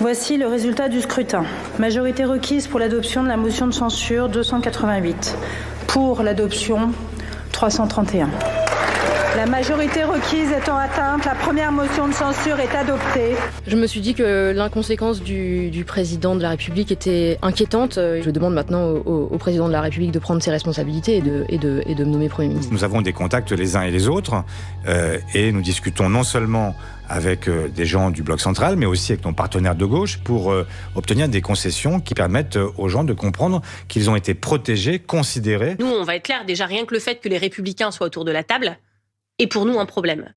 Voici le résultat du scrutin. Majorité requise pour l'adoption de la motion de censure 288. Pour l'adoption 331. La majorité requise étant atteinte, la première motion de censure est adoptée. Je me suis dit que l'inconséquence du président de la République était inquiétante. Je demande maintenant au président de la République de prendre ses responsabilités et de me nommer Premier ministre. Nous avons des contacts les uns et les autres et nous discutons non seulement avec des gens du bloc central, mais aussi avec nos partenaires de gauche pour obtenir des concessions qui permettent aux gens de comprendre qu'ils ont été protégés, considérés. Nous, on va être clair, déjà rien que le fait que les Républicains soient autour de la table est pour nous un problème.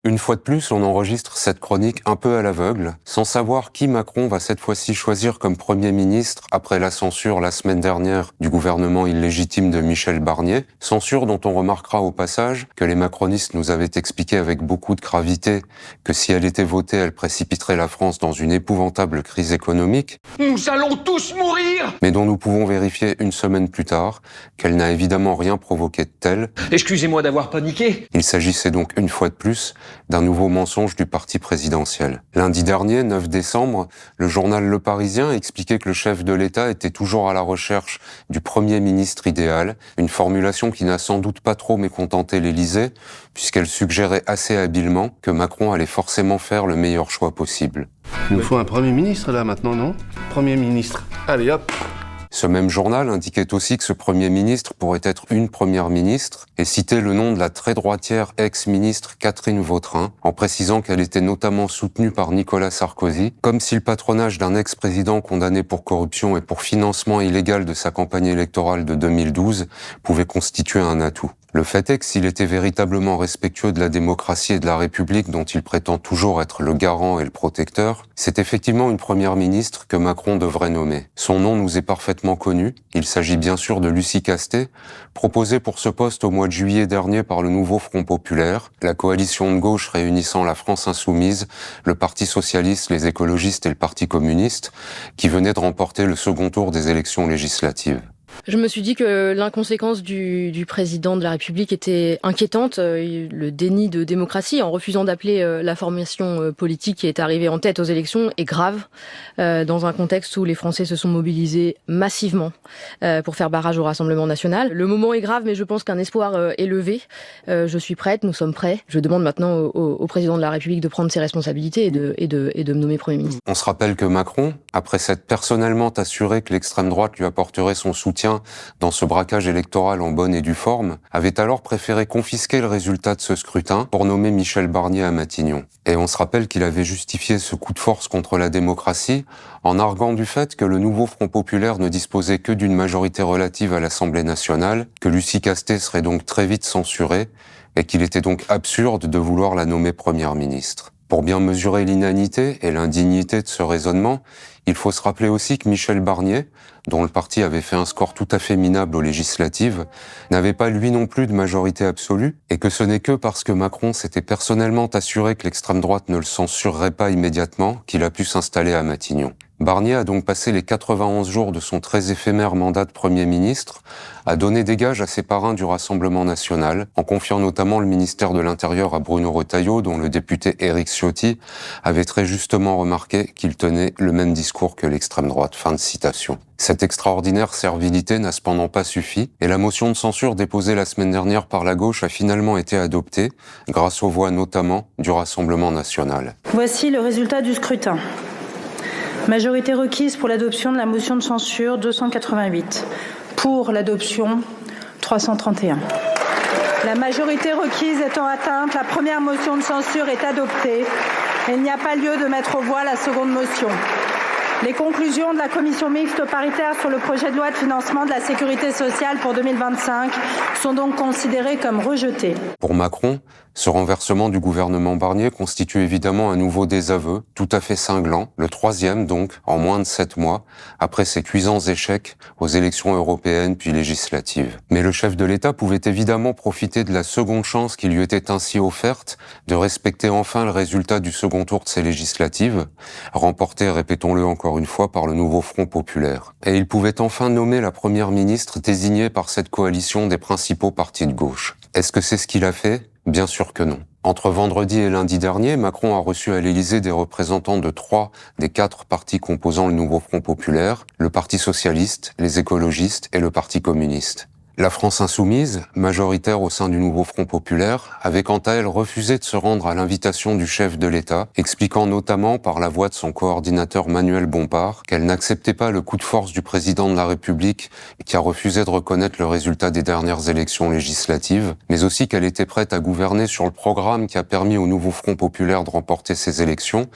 Une fois de plus, on enregistre cette chronique un peu à l'aveugle, sans savoir qui Macron va cette fois-ci choisir comme Premier ministre après la censure la semaine dernière du gouvernement illégitime de Michel Barnier. Censure dont on remarquera au passage que les macronistes nous avaient expliqué avec beaucoup de gravité que si elle était votée, elle précipiterait la France dans une épouvantable crise économique. Nous allons tous mourir! Mais dont nous pouvons vérifier une semaine plus tard qu'elle n'a évidemment rien provoqué de tel. Excusez-moi d'avoir paniqué. Il s'agissait donc une fois de plus d'un nouveau mensonge du parti présidentiel. Lundi dernier, 9 décembre, le journal Le Parisien expliquait que le chef de l'État était toujours à la recherche du Premier ministre idéal, une formulation qui n'a sans doute pas trop mécontenté l'Élysée, puisqu'elle suggérait assez habilement que Macron allait forcément faire le meilleur choix possible. Il nous faut un Premier ministre là maintenant, non ? Premier ministre. Allez hop. Ce même journal indiquait aussi que ce Premier ministre pourrait être une Première ministre et citait le nom de la très droitière ex-ministre Catherine Vautrin, en précisant qu'elle était notamment soutenue par Nicolas Sarkozy, comme si le patronage d'un ex-président condamné pour corruption et pour financement illégal de sa campagne électorale de 2012 pouvait constituer un atout. Le fait est que s'il était véritablement respectueux de la démocratie et de la République dont il prétend toujours être le garant et le protecteur, c'est effectivement une Première ministre que Macron devrait nommer. Son nom nous est parfaitement connu, il s'agit bien sûr de Lucie Castet, proposée pour ce poste au mois de juillet dernier par le nouveau Front Populaire, la coalition de gauche réunissant la France Insoumise, le Parti Socialiste, les écologistes et le Parti Communiste, qui venait de remporter le second tour des élections législatives. Je me suis dit que l'inconséquence du président de la République était inquiétante, le déni de démocratie en refusant d'appeler la formation politique qui est arrivée en tête aux élections est grave, dans un contexte où les Français se sont mobilisés massivement pour faire barrage au Rassemblement national. Le moment est grave, mais je pense qu'un espoir est levé. Je suis prête, nous sommes prêts. Je demande maintenant au président de la République de prendre ses responsabilités et de me nommer Premier ministre. On se rappelle que Macron, après s'être personnellement assuré que l'extrême droite lui apporterait son soutien dans ce braquage électoral en bonne et due forme, avait alors préféré confisquer le résultat de ce scrutin pour nommer Michel Barnier à Matignon. Et on se rappelle qu'il avait justifié ce coup de force contre la démocratie en arguant du fait que le nouveau Front Populaire ne disposait que d'une majorité relative à l'Assemblée nationale, que Lucie Castet serait donc très vite censurée et qu'il était donc absurde de vouloir la nommer Première ministre. Pour bien mesurer l'inanité et l'indignité de ce raisonnement, il faut se rappeler aussi que Michel Barnier, dont le parti avait fait un score tout à fait minable aux législatives, n'avait pas lui non plus de majorité absolue, et que ce n'est que parce que Macron s'était personnellement assuré que l'extrême droite ne le censurerait pas immédiatement qu'il a pu s'installer à Matignon. Barnier a donc passé les 91 jours de son très éphémère mandat de Premier ministre à donner des gages à ses parrains du Rassemblement national, en confiant notamment le ministère de l'Intérieur à Bruno Retailleau, dont le député Éric Ciotti avait très justement remarqué qu'il tenait le même discours que l'extrême droite. Fin de citation. Cette extraordinaire servilité n'a cependant pas suffi, et la motion de censure déposée la semaine dernière par la gauche a finalement été adoptée, grâce aux voix notamment du Rassemblement national. Voici le résultat du scrutin. Majorité requise pour l'adoption de la motion de censure 288. Pour l'adoption 331. La majorité requise étant atteinte, la première motion de censure est adoptée. Il n'y a pas lieu de mettre aux voix la seconde motion. Les conclusions de la commission mixte paritaire sur le projet de loi de financement de la sécurité sociale pour 2025 sont donc considérées comme rejetées. Pour Macron, ce renversement du gouvernement Barnier constitue évidemment un nouveau désaveu, tout à fait cinglant, le troisième donc, en moins de 7 mois, après ses cuisants échecs aux élections européennes puis législatives. Mais le chef de l'État pouvait évidemment profiter de la seconde chance qui lui était ainsi offerte de respecter enfin le résultat du second tour de ces législatives, remporté, répétons-le encore une fois, par le nouveau Front populaire. Et il pouvait enfin nommer la première ministre désignée par cette coalition des principaux partis de gauche. Est-ce que c'est ce qu'il a fait ? Bien sûr que non. Entre vendredi et lundi dernier, Macron a reçu à l'Élysée des représentants de 3 des 4 partis composant le nouveau Front populaire, le Parti socialiste, les écologistes et le Parti communiste. La France insoumise, majoritaire au sein du nouveau Front populaire, avait quant à elle refusé de se rendre à l'invitation du chef de l'État, expliquant notamment par la voix de son coordinateur Manuel Bompard qu'elle n'acceptait pas le coup de force du président de la République et qui a refusé de reconnaître le résultat des dernières élections législatives, mais aussi qu'elle était prête à gouverner sur le programme qui a permis au nouveau Front populaire de remporter ces élections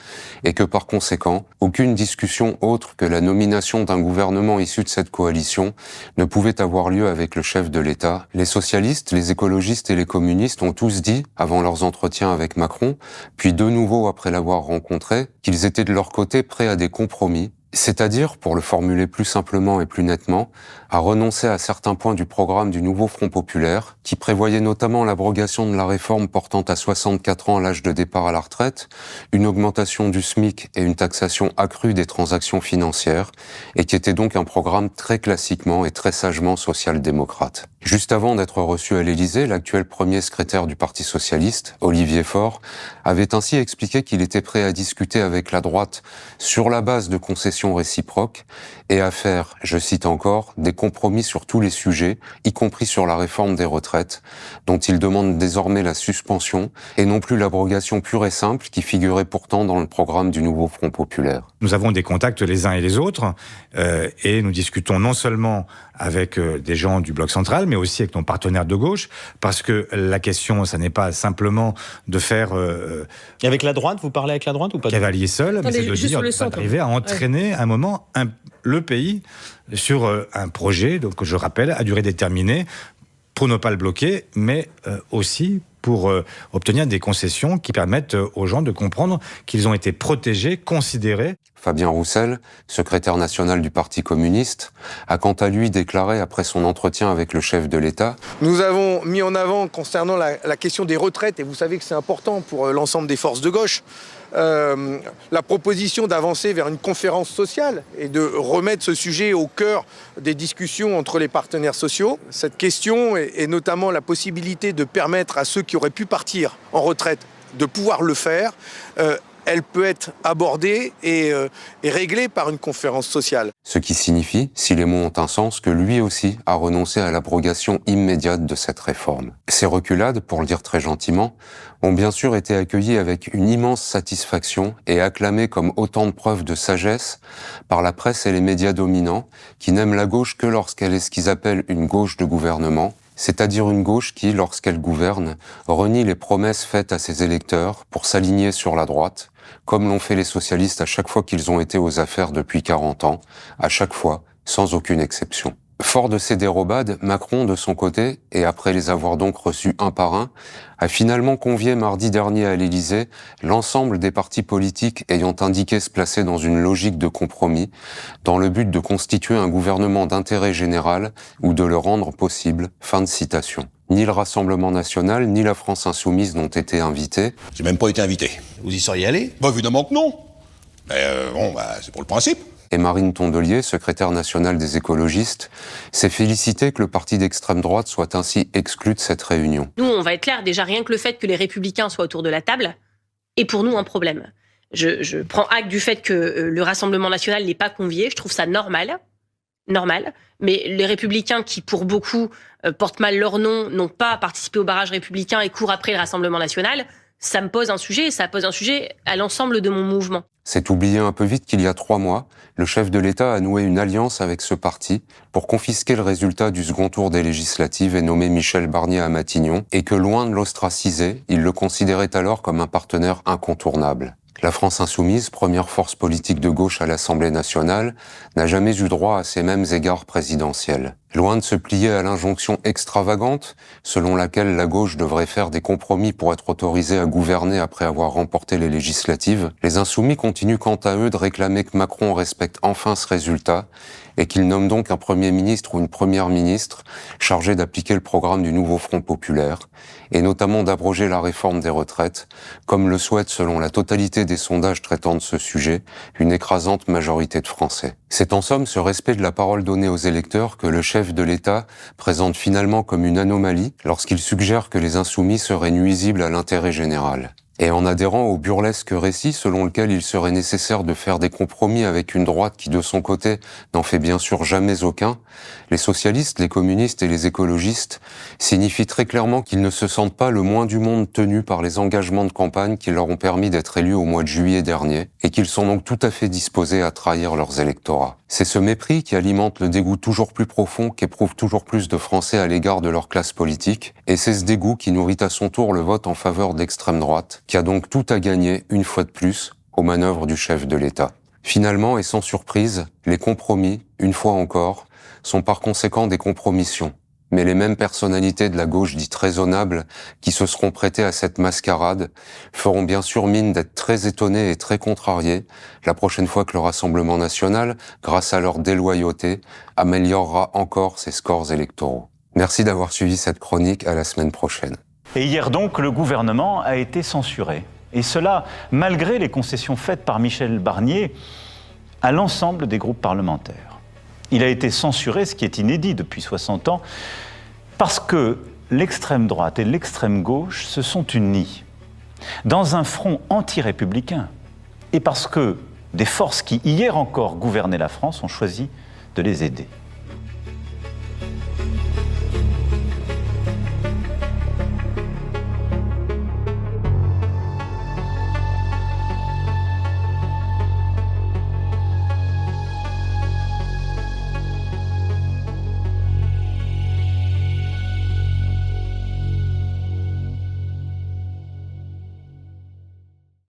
et que par conséquent, aucune discussion autre que la nomination d'un gouvernement issu de cette coalition ne pouvait avoir lieu avec le chef de l'État. Les socialistes, les écologistes et les communistes ont tous dit, avant leurs entretiens avec Macron, puis de nouveau après l'avoir rencontré, qu'ils étaient de leur côté prêts à des compromis, c'est-à-dire, pour le formuler plus simplement et plus nettement, à renoncer à certains points du programme du nouveau Front populaire, qui prévoyait notamment l'abrogation de la réforme portant à 64 ans l'âge de départ à la retraite, une augmentation du SMIC et une taxation accrue des transactions financières, et qui était donc un programme très classiquement et très sagement social-démocrate. Juste avant d'être reçu à l'Élysée, l'actuel premier secrétaire du Parti socialiste, Olivier Faure, avait ainsi expliqué qu'il était prêt à discuter avec la droite sur la base de concessions réciproques et à faire, je cite encore, des compromis sur tous les sujets, y compris sur la réforme des retraites, dont il demande désormais la suspension et non plus l'abrogation pure et simple qui figurait pourtant dans le programme du nouveau Front populaire. Nous avons des contacts les uns et les autres et nous discutons non seulement avec des gens du bloc central, mais aussi avec nos partenaires de gauche, parce que la question, ça n'est pas simplement de faire... Et avec la droite, vous parlez avec la droite ou pas? Cavalier seul, mais c'est de dire d'arriver à entraîner un moment le pays sur un projet, donc je rappelle, à durée déterminée, pour ne pas le bloquer, mais aussi pour obtenir des concessions qui permettent aux gens de comprendre qu'ils ont été protégés, considérés. Fabien Roussel, secrétaire national du Parti communiste, a quant à lui déclaré après son entretien avec le chef de l'État: Nous avons mis en avant concernant la question des retraites, et vous savez que c'est important pour l'ensemble des forces de gauche, la proposition d'avancer vers une conférence sociale et de remettre ce sujet au cœur des discussions entre les partenaires sociaux. Cette question et notamment la possibilité de permettre à ceux qui auraient pu partir en retraite de pouvoir le faire, elle peut être abordée et réglée par une conférence sociale. Ce qui signifie, si les mots ont un sens, que lui aussi a renoncé à l'abrogation immédiate de cette réforme. Ces reculades, pour le dire très gentiment, ont bien sûr été accueillies avec une immense satisfaction et acclamées comme autant de preuves de sagesse par la presse et les médias dominants, qui n'aiment la gauche que lorsqu'elle est ce qu'ils appellent une gauche de gouvernement, c'est-à-dire une gauche qui, lorsqu'elle gouverne, renie les promesses faites à ses électeurs pour s'aligner sur la droite, comme l'ont fait les socialistes à chaque fois qu'ils ont été aux affaires depuis 40 ans, à chaque fois, sans aucune exception. Fort de ces dérobades, Macron, de son côté, et après les avoir donc reçus un par un, a finalement convié mardi dernier à l'Élysée l'ensemble des partis politiques ayant indiqué se placer dans une logique de compromis, dans le but de constituer un gouvernement d'intérêt général ou de le rendre possible. Fin de citation. Ni le Rassemblement national, ni la France insoumise n'ont été invités. J'ai même pas été invité. Vous y seriez allé? Bah évidemment que non. Mais c'est pour le principe. Et Marine Tondelier, secrétaire nationale des écologistes, s'est félicitée que le parti d'extrême droite soit ainsi exclu de cette réunion. Nous, on va être clair, déjà rien que le fait que les Républicains soient autour de la table est pour nous un problème. Je prends acte du fait que le Rassemblement national n'est pas convié, je trouve ça normal, mais les Républicains qui, pour beaucoup, portent mal leur nom, n'ont pas participé au barrage républicain et courent après le Rassemblement national, ça me pose un sujet, et ça pose un sujet à l'ensemble de mon mouvement. C'est oublié un peu vite qu'il y a 3 mois, le chef de l'État a noué une alliance avec ce parti pour confisquer le résultat du second tour des législatives et nommer Michel Barnier à Matignon, et que loin de l'ostraciser, il le considérait alors comme un partenaire incontournable. La France insoumise, première force politique de gauche à l'Assemblée nationale, n'a jamais eu droit à ces mêmes égards présidentiels. Loin de se plier à l'injonction extravagante, selon laquelle la gauche devrait faire des compromis pour être autorisée à gouverner après avoir remporté les législatives, les insoumis continuent quant à eux de réclamer que Macron respecte enfin ce résultat et qu'il nomme donc un Premier ministre ou une Première ministre chargé d'appliquer le programme du nouveau Front populaire, et notamment d'abroger la réforme des retraites, comme le souhaite, selon la totalité des sondages traitant de ce sujet, une écrasante majorité de Français. C'est en somme ce respect de la parole donnée aux électeurs que le chef de l'État présente finalement comme une anomalie lorsqu'il suggère que les insoumis seraient nuisibles à l'intérêt général. Et en adhérant au burlesque récit selon lequel il serait nécessaire de faire des compromis avec une droite qui, de son côté, n'en fait bien sûr jamais aucun, les socialistes, les communistes et les écologistes signifient très clairement qu'ils ne se sentent pas le moins du monde tenus par les engagements de campagne qui leur ont permis d'être élus au mois de juillet dernier, et qu'ils sont donc tout à fait disposés à trahir leurs électorats. C'est ce mépris qui alimente le dégoût toujours plus profond qu'éprouvent toujours plus de Français à l'égard de leur classe politique, et c'est ce dégoût qui nourrit à son tour le vote en faveur de l'extrême droite, qui a donc tout à gagner, une fois de plus, aux manœuvres du chef de l'État. Finalement, et sans surprise, les compromis, une fois encore, sont par conséquent des compromissions. Mais les mêmes personnalités de la gauche dite raisonnable qui se seront prêtées à cette mascarade feront bien sûr mine d'être très étonnées et très contrariées la prochaine fois que le Rassemblement national, grâce à leur déloyauté, améliorera encore ses scores électoraux. Merci d'avoir suivi cette chronique, à la semaine prochaine. Et hier donc, le gouvernement a été censuré. Et cela, malgré les concessions faites par Michel Barnier à l'ensemble des groupes parlementaires. Il a été censuré, ce qui est inédit depuis 60 ans, parce que l'extrême droite et l'extrême gauche se sont unis dans un front anti-républicain, et parce que des forces qui, hier encore, gouvernaient la France ont choisi de les aider.